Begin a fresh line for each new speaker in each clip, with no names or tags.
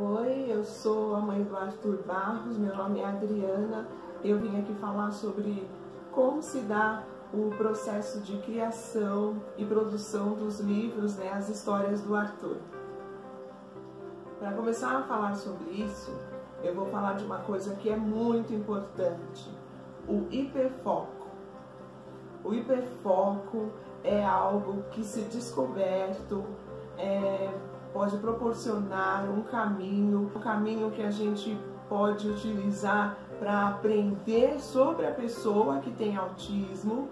Oi, eu sou a mãe do Arthur Barros, meu nome é Adriana. Eu vim aqui falar sobre como se dá o processo de criação e produção dos livros, né, as histórias do Arthur. Para começar a falar sobre isso, eu vou falar de uma coisa que é muito importante, o hiperfoco. O hiperfoco é algo que, se descoberto, pode proporcionar um caminho que a gente pode utilizar para aprender sobre a pessoa que tem autismo.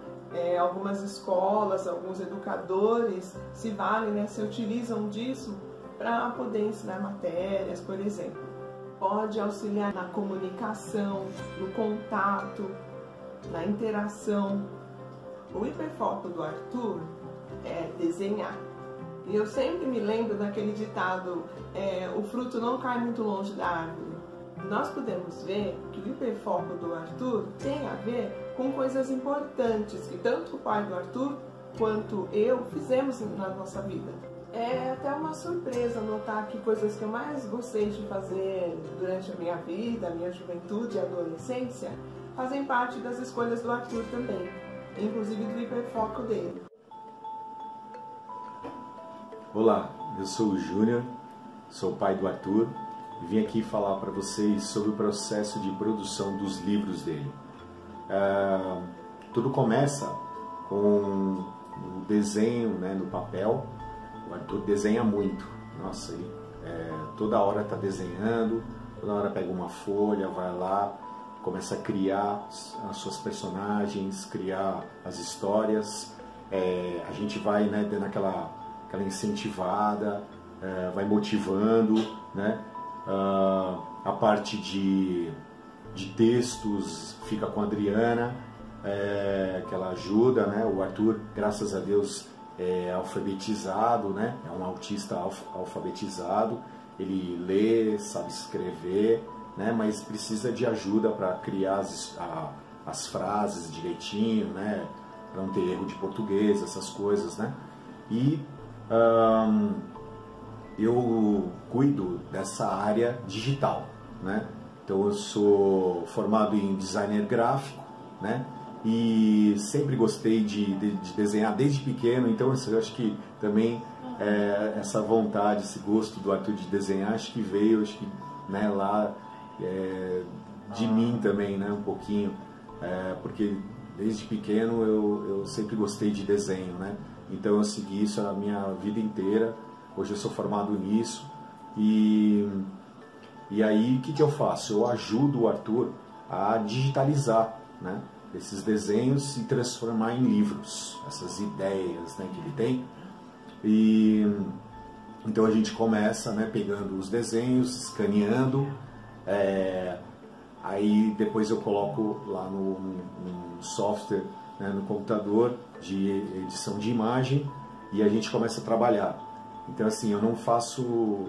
Algumas escolas, alguns educadores se valem, né, se utilizam disso para poder ensinar matérias, por exemplo. Pode auxiliar na comunicação, no contato, na interação. O hiperfoco do Arthur é desenhar. E eu sempre me lembro daquele ditado, o fruto não cai muito longe da árvore. Nós podemos ver que o hiperfoco do Arthur tem a ver com coisas importantes que tanto o pai do Arthur quanto eu fizemos na nossa vida. É até uma surpresa notar que coisas que eu mais gostei de fazer durante a minha vida, a minha juventude e adolescência, fazem parte das escolhas do Arthur também, inclusive do hiperfoco dele.
Olá, eu sou o Júnior, sou o pai do Arthur e vim aqui falar para vocês sobre o processo de produção dos livros dele. Tudo começa com o desenho, né, no papel. O Arthur desenha muito, nossa, ele toda hora está desenhando, toda hora pega uma folha, vai lá, começa a criar as suas personagens, criar as histórias. A gente vai, né, dando aquela incentivada, vai motivando, né? A parte de textos fica com a Adriana, que ela ajuda, né? O Arthur, graças a Deus, é alfabetizado, né? É um autista alfabetizado, ele lê, sabe escrever, né? Mas precisa de ajuda para criar as frases direitinho, né? Para não ter erro de português, essas coisas, né? E eu cuido dessa área digital, né? Então eu sou formado em designer gráfico, né? E sempre gostei de desenhar desde pequeno, então eu acho que também essa vontade, esse gosto do Arthur de desenhar, acho que veio, né, lá de mim também, né, um pouquinho, porque desde pequeno eu sempre gostei de desenho, né? Então eu segui isso a minha vida inteira. Hoje eu sou formado nisso. E aí o que eu faço? Eu ajudo o Arthur a digitalizar, né, esses desenhos e transformar em livros, essas ideias, né, que ele tem. E então a gente começa, né, pegando os desenhos, escaneando. Aí depois eu coloco lá no software, né, no computador de edição de imagem, e a gente começa a trabalhar. Então assim, eu não faço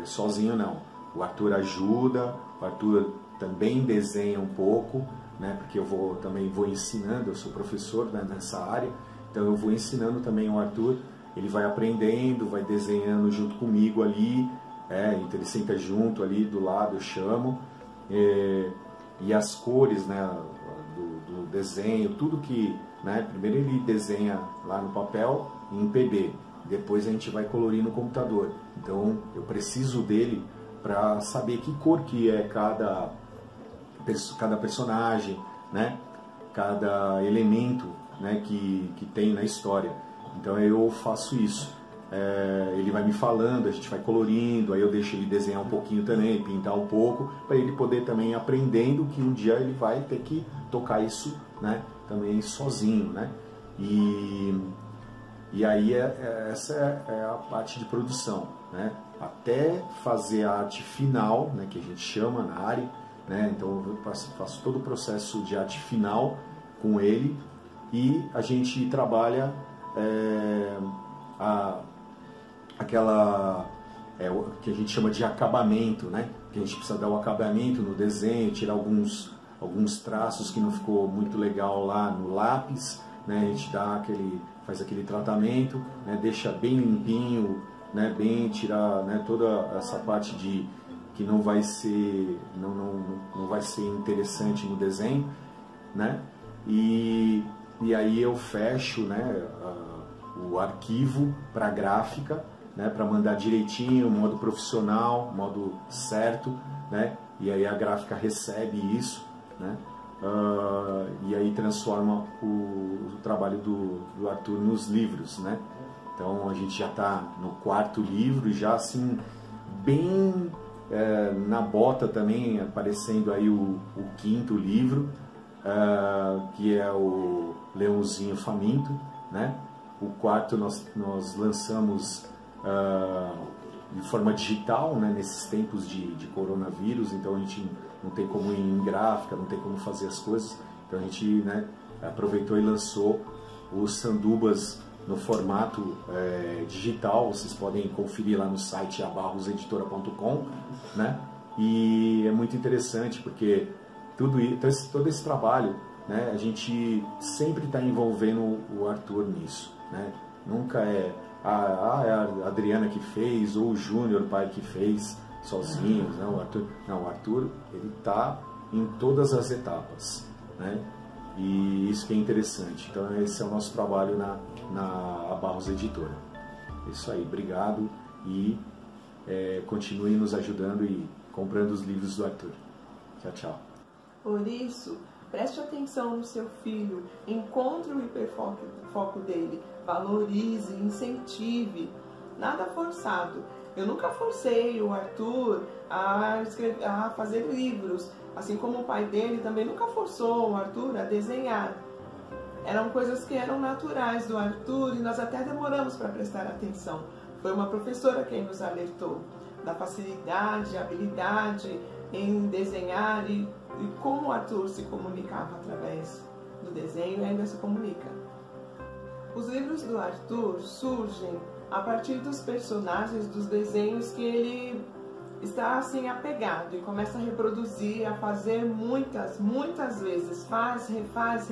sozinho não. O Arthur ajuda, o Arthur também desenha um pouco, né, porque eu também vou ensinando, eu sou professor, né, nessa área, então eu vou ensinando também o Arthur, ele vai aprendendo, vai desenhando junto comigo ali, então ele senta junto ali do lado, eu chamo, e as cores, né, do desenho, tudo que, né, primeiro ele desenha lá no papel em PB, depois a gente vai colorir no computador. Então eu preciso dele para saber que cor que é cada personagem, né, cada elemento, né, que tem na história. Então eu faço isso. Ele vai me falando, a gente vai colorindo, aí eu deixo ele desenhar um pouquinho também, pintar um pouco, para ele poder também ir aprendendo que um dia ele vai ter que tocar isso, né, também sozinho, né? E aí essa é a parte de produção, né? Até fazer a arte final, né, que a gente chama na área, né? Então eu faço todo o processo de arte final com ele, e a gente trabalha aquela que a gente chama de acabamento, né? Que a gente precisa dar o acabamento no desenho, tirar alguns traços que não ficou muito legal lá no lápis, né? A gente faz aquele tratamento, né? Deixa bem limpinho né, bem, tirar, né, toda essa parte de que não vai ser interessante no desenho, né? E aí eu fecho, né, o arquivo para gráfica, né, para mandar direitinho, modo profissional, modo certo, né? E aí a gráfica recebe isso, né? E aí transforma o trabalho do Arthur nos livros, né? Então a gente já está no 4º livro, já assim bem na bota também, aparecendo aí o 5º livro, que é o Leãozinho Faminto, né? O 4º nós lançamos de forma digital, né? Nesses tempos de coronavírus, então a gente não tem como ir em gráfica, não tem como fazer as coisas, então a gente, né, aproveitou e lançou os sandubas no formato digital. Vocês podem conferir lá no site abarroseditora.com, né? E é muito interessante porque todo esse trabalho, né, a gente sempre está envolvendo o Arthur nisso, né? Nunca é a Adriana que fez ou o Júnior, pai, que fez sozinhos, né? O Arthur ele está em todas as etapas, né? E isso que é interessante. Então esse é o nosso trabalho na Barros Editora. Isso aí, obrigado e continue nos ajudando e comprando os livros do Arthur. Tchau, tchau.
Por isso, preste atenção no seu filho, encontre o hiperfoco dele, valorize, incentive, nada forçado. Eu nunca forcei o Arthur a fazer livros, assim como o pai dele também nunca forçou o Arthur a desenhar. Eram coisas que eram naturais do Arthur e nós até demoramos para prestar atenção. Foi uma professora quem nos alertou da facilidade, habilidade em desenhar e como o Arthur se comunicava através do desenho e ainda se comunica. Os livros do Arthur surgem a partir dos personagens dos desenhos que ele está assim apegado e começa a reproduzir, a fazer muitas vezes, faz, refaz.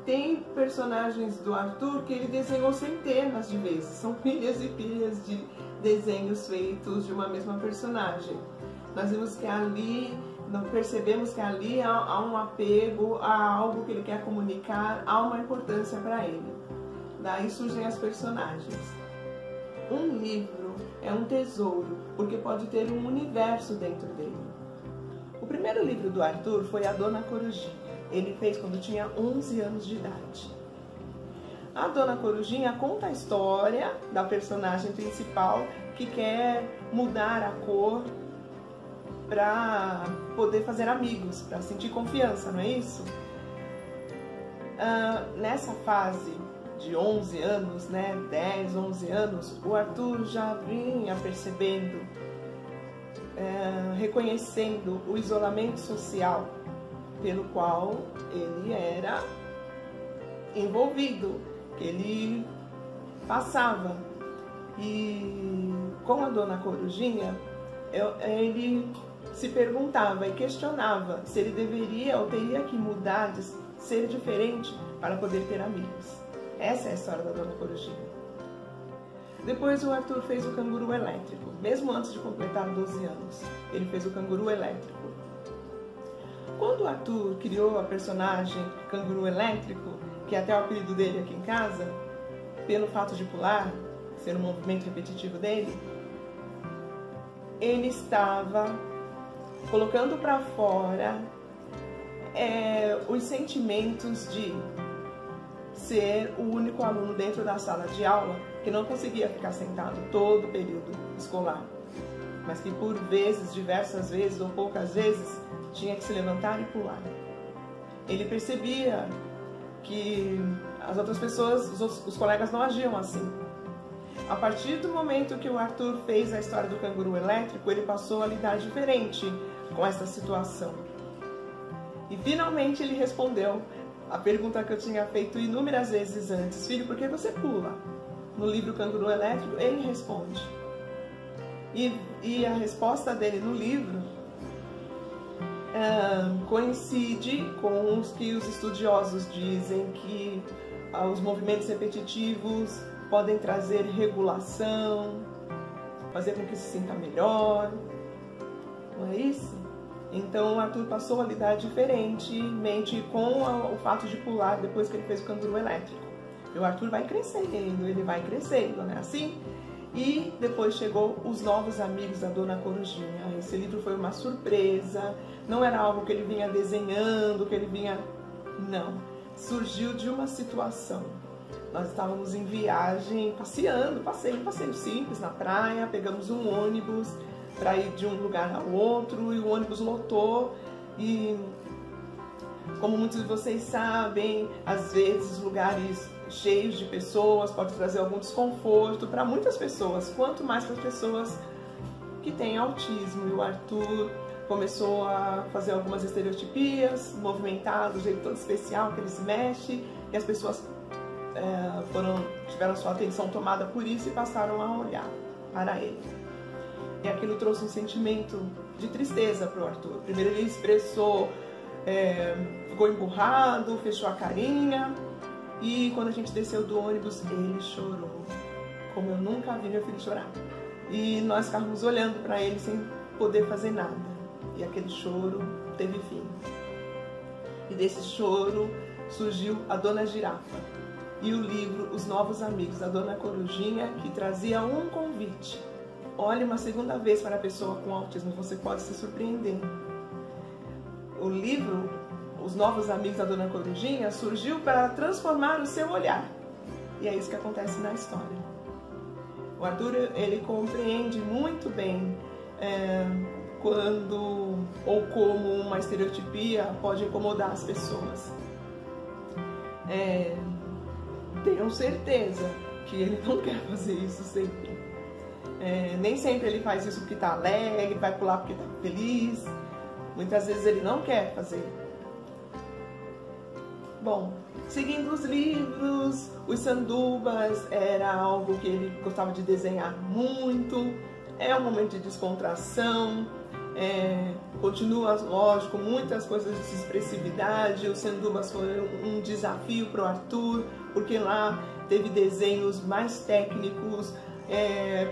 Tem personagens do Arthur que ele desenhou centenas de vezes, são pilhas e pilhas de desenhos feitos de uma mesma personagem. Nós vimos que ali, percebemos que ali há um apego a algo que ele quer comunicar, há uma importância para ele. Daí surgem as personagens. Um livro é um tesouro, porque pode ter um universo dentro dele. O primeiro livro do Arthur foi A Dona Corujinha. Ele fez quando tinha 11 anos de idade. A Dona Corujinha conta a história da personagem principal que quer mudar a cor para poder fazer amigos, para sentir confiança, não é isso? Nessa fase de 11 anos, né, 10, 11 anos, o Arthur já vinha percebendo, reconhecendo o isolamento social pelo qual ele era envolvido, que ele passava. E com a Dona Corujinha, ele se perguntava e questionava se ele deveria ou teria que mudar, de ser diferente para poder ter amigos. Essa é a história da Dona Corujinha. Depois o Arthur fez o Canguru Elétrico, mesmo antes de completar 12 anos. Ele fez o Canguru Elétrico. Quando o Arthur criou a personagem Canguru Elétrico, que é até o apelido dele aqui em casa, pelo fato de pular, ser um movimento repetitivo dele, ele estava colocando para fora os sentimentos de ser o único aluno dentro da sala de aula que não conseguia ficar sentado todo o período escolar, mas que por vezes, diversas vezes ou poucas vezes, tinha que se levantar e pular. Ele percebia que as outras pessoas, os colegas não agiam assim. A partir do momento que o Arthur fez a história do Canguru Elétrico, ele passou a lidar diferente com essa situação. E finalmente ele respondeu a pergunta que eu tinha feito inúmeras vezes antes: filho, por que você pula? No livro Canguru Elétrico, ele responde. E a resposta dele no livro coincide com os que os estudiosos dizem que os movimentos repetitivos podem trazer regulação, fazer com que se sinta melhor, não é isso? Então o Arthur passou a lidar diferentemente com o fato de pular depois que ele fez o canguru elétrico. E o Arthur vai crescendo, ele vai crescendo, né? Assim. E depois chegou Os Novos Amigos da Dona Corujinha. Esse livro foi uma surpresa, não era algo que ele vinha desenhando, que ele vinha... Não, surgiu de uma situação. Nós estávamos em viagem, passeio simples na praia, pegamos um ônibus para ir de um lugar ao outro e o ônibus lotou e, como muitos de vocês sabem, às vezes lugares cheios de pessoas pode trazer algum desconforto para muitas pessoas, quanto mais para as pessoas que têm autismo. E o Arthur começou a fazer algumas estereotipias, movimentar do jeito todo especial que ele se mexe, e as pessoas tiveram sua atenção tomada por isso e passaram a olhar para ele. E aquilo trouxe um sentimento de tristeza para o Arthur. Primeiro ele expressou, ficou emburrado, fechou a carinha, e quando a gente desceu do ônibus, ele chorou, como eu nunca vi meu filho chorar. E nós ficávamos olhando para ele sem poder fazer nada. E aquele choro teve fim. E desse choro surgiu a Dona Girafa e o livro Os Novos Amigos da Dona Corujinha, que trazia um convite. Olhe uma segunda vez para a pessoa com autismo, você pode se surpreender. O livro Os Novos Amigos da Dona Corujinha surgiu para transformar o seu olhar. E é isso que acontece na história. O Arthur, ele compreende muito bem quando ou como uma estereotipia pode incomodar as pessoas. Tenham certeza que ele não quer fazer isso sempre. Nem sempre ele faz isso porque está alegre, vai pular porque está feliz. Muitas vezes ele não quer fazer. Bom, seguindo os livros, os sandubas era algo que ele gostava de desenhar muito. É um momento de descontração. Continua, lógico, muitas coisas de expressividade. Os sandubas foram um desafio para o Arthur, porque lá teve desenhos mais técnicos.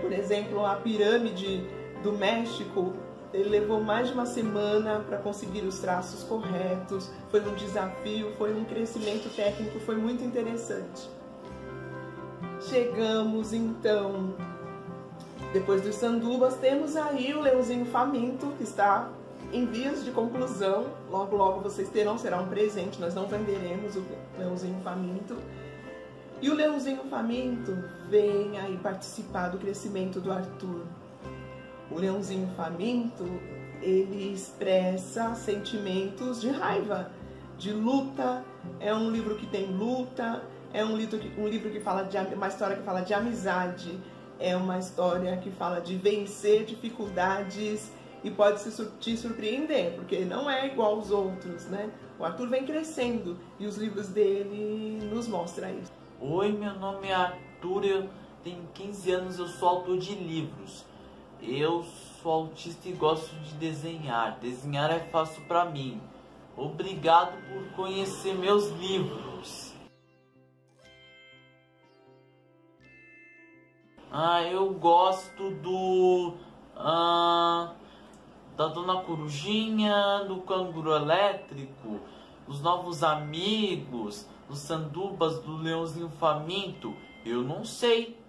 Por exemplo, a pirâmide do México, ele levou mais de uma semana para conseguir os traços corretos. Foi um desafio, foi um crescimento técnico, foi muito interessante. Chegamos então, depois dos sandubas, temos aí o Leãozinho Faminto, que está em vias de conclusão. Logo, logo vocês terão, será um presente, nós não venderemos o Leãozinho Faminto. E o Leãozinho Faminto vem aí participar do crescimento do Arthur. O Leãozinho Faminto, ele expressa sentimentos de raiva, de luta. É um livro que tem luta, é um livro que fala de uma história que fala de amizade, é uma história que fala de vencer dificuldades e pode te surpreender, porque ele não é igual aos outros, né? O Arthur vem crescendo e os livros dele nos mostram isso.
Oi, meu nome é Arthur, eu tenho 15 anos, eu sou autor de livros. Eu sou autista e gosto de desenhar. Desenhar é fácil para mim. Obrigado por conhecer meus livros. Eu gosto da Dona Corujinha, do Canguru Elétrico, dos Novos Amigos, dos Sandubas, do Leãozinho Faminto. Eu não sei.